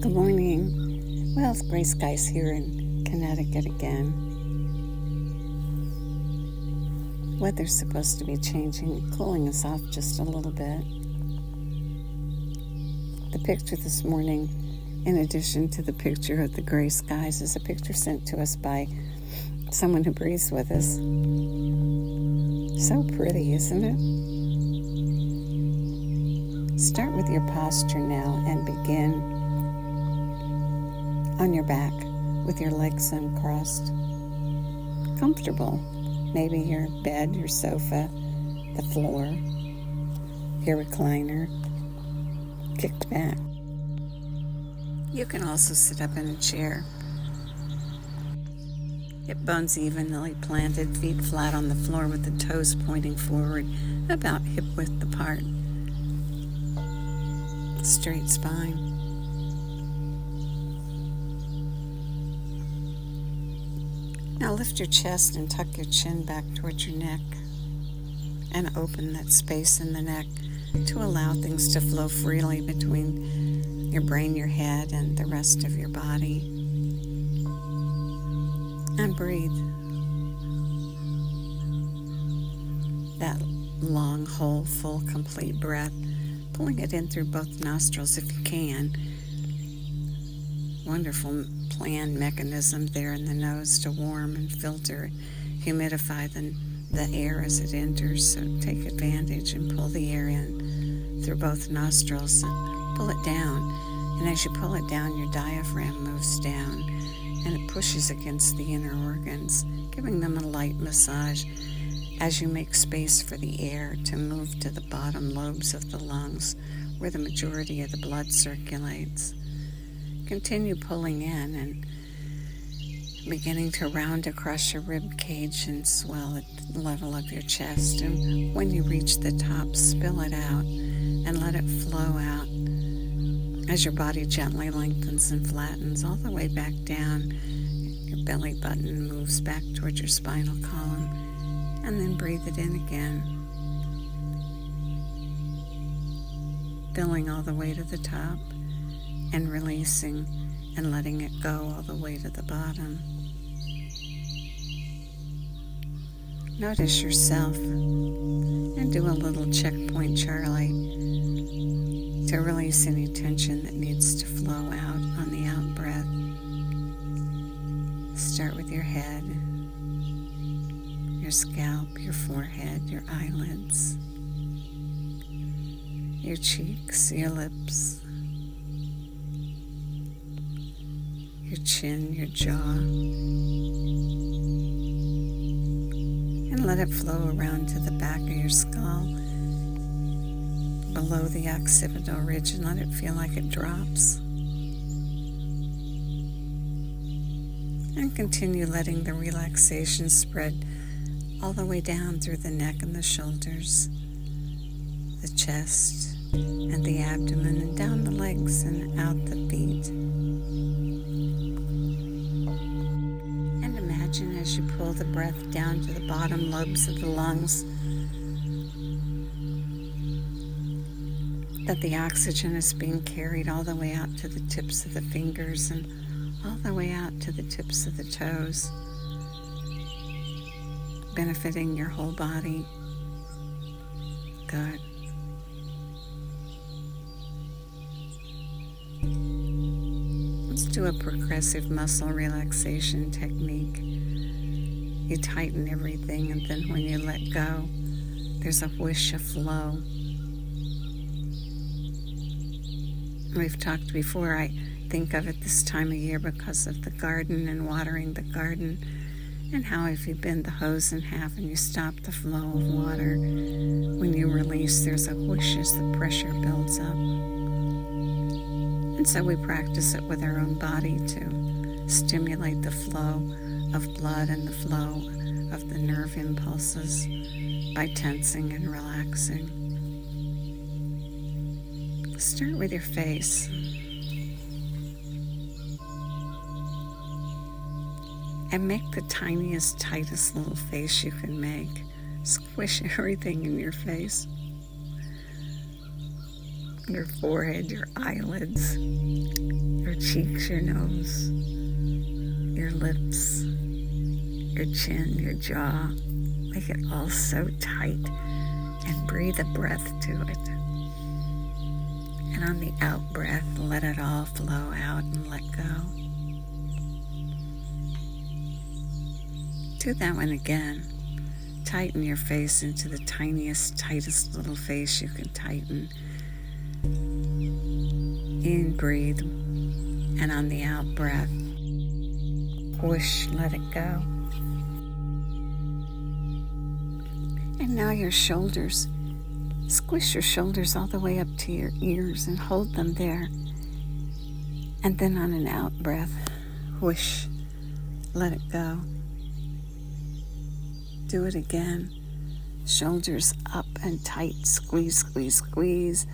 Good morning. Well, it's gray skies here in Connecticut again. Weather's supposed to be changing, cooling us off just a little bit. The picture this morning, in addition to the picture of the gray skies, is a picture sent to us by someone who breathes with us. So pretty, isn't it? Start with your posture now and begin on your back with your legs uncrossed. Comfortable. Maybe your bed, your sofa, the floor, your recliner, kicked back. You can also sit up in a chair. Hip bones evenly planted, feet flat on the floor with the toes pointing forward, about hip width apart. Straight spine. Now lift your chest and tuck your chin back towards your neck and open that space in the neck to allow things to flow freely between your brain, your head, and the rest of your body. And breathe. That long, whole, full, complete breath, pulling it in through both nostrils if you can. Wonderful planned mechanism there in the nose to warm and filter, humidify the air as it enters. So take advantage and pull the air in through both nostrils. Pull it down. And as you pull it down, your diaphragm moves down and it pushes against the inner organs, giving them a light massage as you make space for the air to move to the bottom lobes of the lungs where the majority of the blood circulates. Continue pulling in and beginning to round across your rib cage and swell at the level of your chest. And when you reach the top, spill it out and let it flow out as your body gently lengthens and flattens all the way back down. Your belly button moves back towards your spinal column, and then breathe it in again. Filling all the way to the top and releasing and letting it go all the way to the bottom. Notice yourself and do a little checkpoint Charlie to release any tension that needs to flow out on the out breath. Start with your head, your scalp, your forehead, your eyelids, your cheeks, your lips, your chin, your jaw, and let it flow around to the back of your skull, below the occipital ridge, and let it feel like it drops. And continue letting the relaxation spread all the way down through the neck and the shoulders, the chest and the abdomen, and down the legs and out the feet. And imagine as you pull the breath down to the bottom lobes of the lungs that the oxygen is being carried all the way out to the tips of the fingers and all the way out to the tips of the toes, benefiting your whole body. Good. Let's do a progressive muscle relaxation technique. You tighten everything, and then when you let go, there's a whoosh of flow. We've talked before, I think of it this time of year because of the garden and watering the garden, and how if you bend the hose in half and you stop the flow of water, when you release, there's a whoosh as the pressure builds up. And so we practice it with our own body to stimulate the flow of blood and the flow of the nerve impulses by tensing and relaxing. Start with your face. And make the tiniest, tightest little face you can make. Squish everything in your face. your forehead, your eyelids, your cheeks, your nose, your lips, your chin, your jaw. Make it all so tight and breathe a breath to it. And on the out breath, let it all flow out and let go. Do that one again. Tighten your face into the tiniest, tightest little face you can tighten. In, breathe, and on the out breath, whoosh, let it go. And now your shoulders. Squish your shoulders all the way up to your ears and hold them there. And then on an out breath, whoosh, let it go. Do it again. Shoulders up and tight, squeeze, squeeze, squeeze.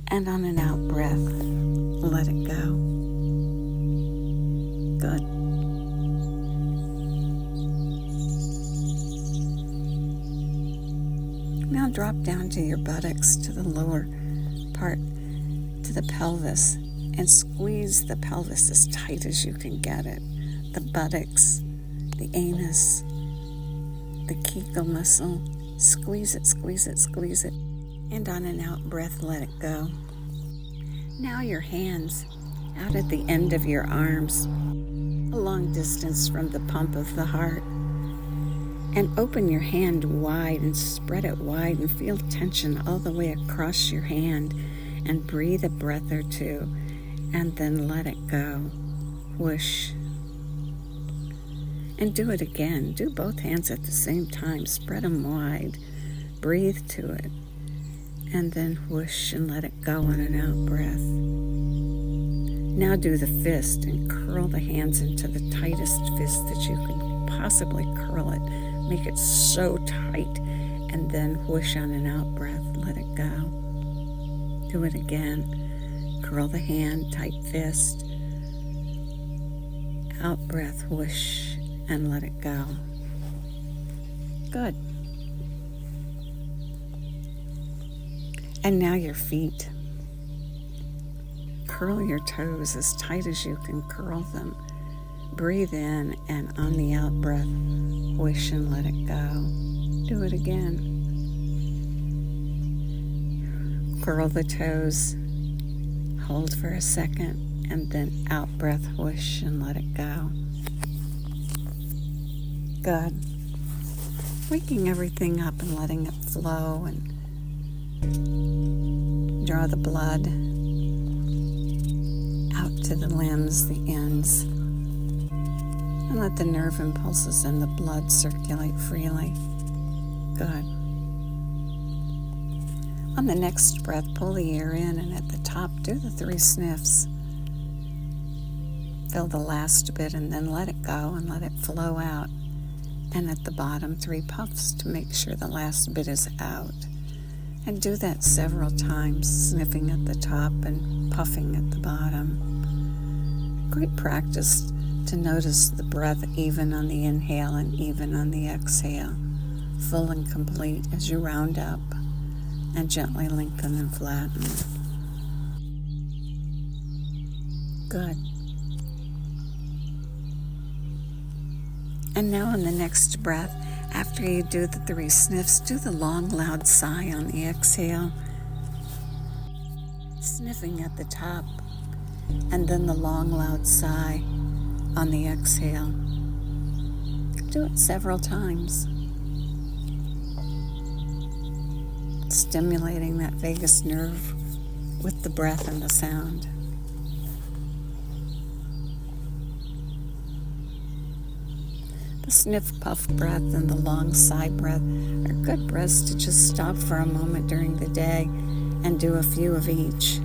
And on an out breath, let it go. Good. Now drop down to your buttocks, to the lower part, to the pelvis, and squeeze the pelvis as tight as you can get it. The buttocks, the anus, the Kegel muscle. Squeeze it, squeeze it, squeeze it. And on an out breath, let it go. Now your hands out at the end of your arms, a long distance from the pump of the heart. And open your hand wide and spread it wide and feel tension all the way across your hand. And breathe a breath or two. And then let it go. Whoosh. And do it again. Do both hands at the same time. Spread them wide. Breathe to it. And then whoosh and let it go on an out breath. Now do the fist and curl the hands into the tightest fist that you can possibly curl it. Make it so tight. And then whoosh on an out breath. Let it go. Do it again. Curl the hand, tight fist. Out breath, whoosh. And let it go. Good. And now your feet. Curl your toes as tight as you can curl them. Breathe in, and on the out breath, whoosh and let it go. Do it again. Curl the toes. Hold for a second, and then out breath, whoosh and let it go. Good. Waking everything up and letting it flow and draw the blood out to the limbs, the ends, and let the nerve impulses and the blood circulate freely. Good. On the next breath, pull the air in, and at the top, do the 3 sniffs. Fill the last bit and then let it go and let it flow out. And at the bottom, 3 puffs to make sure the last bit is out. And do that several times, sniffing at the top and puffing at the bottom. Great practice to notice the breath even on the inhale and even on the exhale, full and complete as you round up and gently lengthen and flatten. Good. And now on the next breath, after you do the 3 sniffs, do the long, loud sigh on the exhale, sniffing at the top, and then the long, loud sigh on the exhale. Do it several times, stimulating that vagus nerve with the breath and the sound. The sniff, puff breath and the long sigh breath are good breaths to just stop for a moment during the day and do a few of each.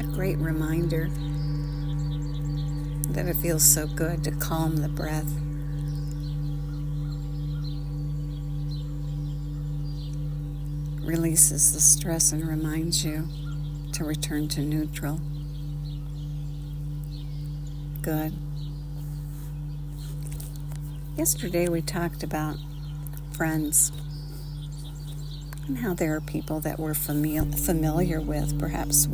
A great reminder that it feels so good to calm the breath. Releases the stress and reminds you to return to neutral. Good. Yesterday we talked about friends. and how there are people that we're familiar with. Perhaps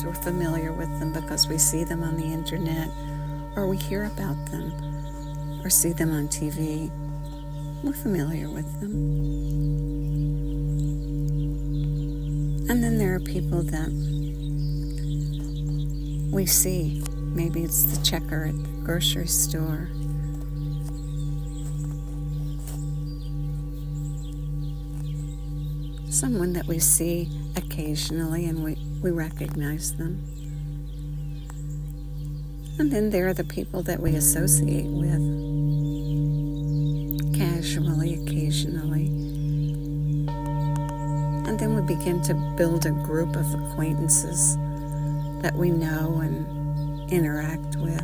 we're familiar with them because we see them on the internet, or we hear about them, or see them on TV. We're familiar with them. And then there are people that we see. Maybe it's the checker at the grocery store. Someone that we see occasionally and we recognize them. And then there are the people that we associate with, casually, occasionally. And then we begin to build a group of acquaintances that we know and interact with.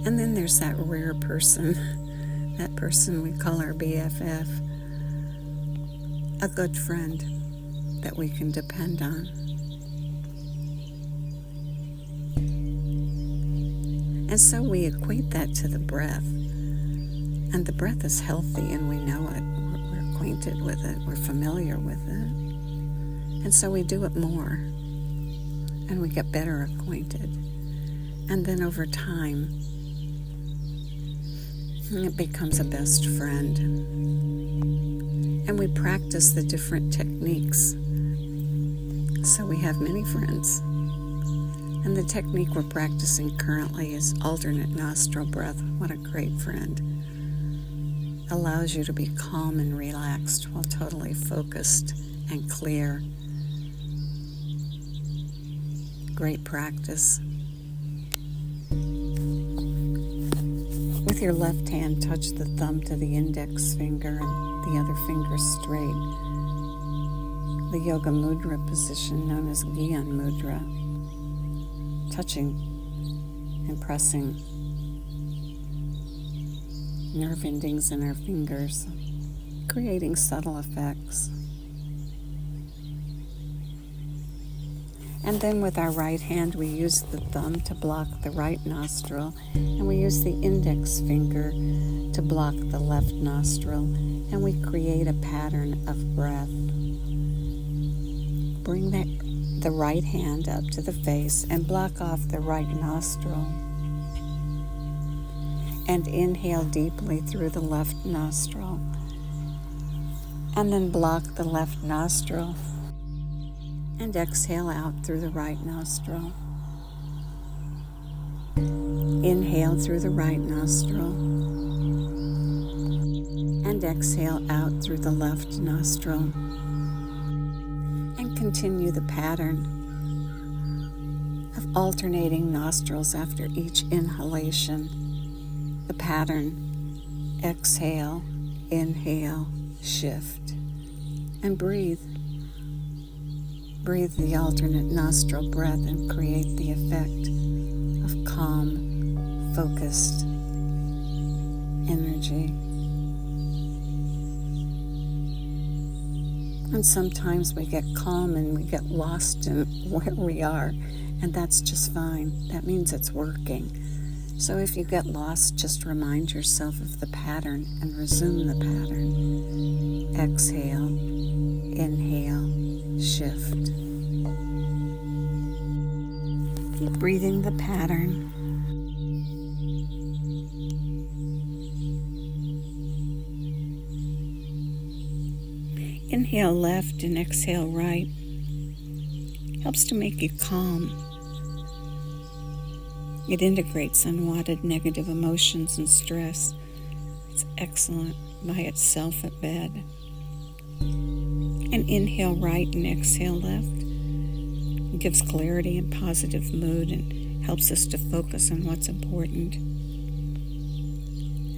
And then there's that rare person, that person we call our BFF, a good friend that we can depend on. And so we equate that to the breath. And the breath is healthy and we know it. We're acquainted with it. We're familiar with it. And so we do it more. And we get better acquainted. And then over time, it becomes a best friend. And we practice the different techniques. So we have many friends. And the technique we're practicing currently is alternate nostril breath. What a great friend. Allows you to be calm and relaxed while totally focused and clear. Great practice. With your left hand, touch the thumb to the index finger and the other finger straight. The yoga mudra position known as Gyan mudra. Touching and pressing nerve endings in our fingers, creating subtle effects. And then with our right hand, we use the thumb to block the right nostril, and we use the index finger to block the left nostril, and we create a pattern of breath. Bring the right hand up to the face and block off the right nostril. And inhale deeply through the left nostril. And then block the left nostril. And exhale out through the right nostril. Inhale through the right nostril. And exhale out through the left nostril. And continue the pattern of alternating nostrils after each inhalation. The pattern: exhale, inhale, shift, and breathe. Breathe the alternate nostril breath and create the effect of calm, focused energy. And sometimes we get calm and we get lost in where we are, and that's just fine. That means it's working. So if you get lost, just remind yourself of the pattern and resume the pattern. Exhale, inhale, shift. Keep breathing the pattern. Inhale left and exhale right. Helps to make you calm. It integrates unwanted negative emotions and stress. It's excellent by itself at bed. And inhale right and exhale left. It gives clarity and positive mood and helps us to focus on what's important.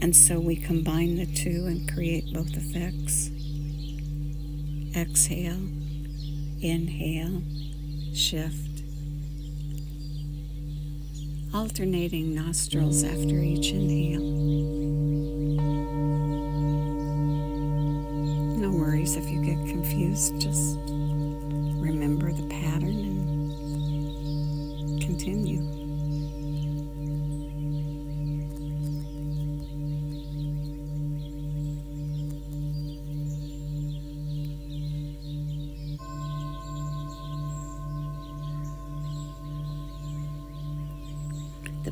And so we combine the two and create both effects. Exhale, inhale, shift. Alternating nostrils after each inhale. No worries if you get confused, just remember the pattern and continue.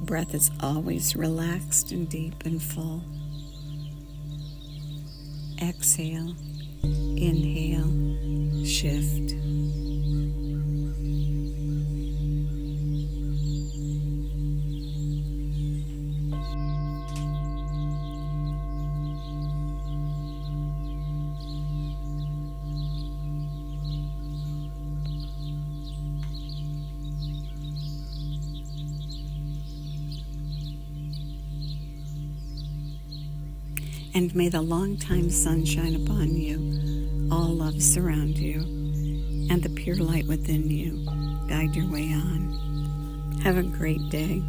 breath is always relaxed and deep and full. Exhale, inhale, shift. And may the long-time sun shine upon you, all love surround you, and the pure light within you guide your way on. Have a great day.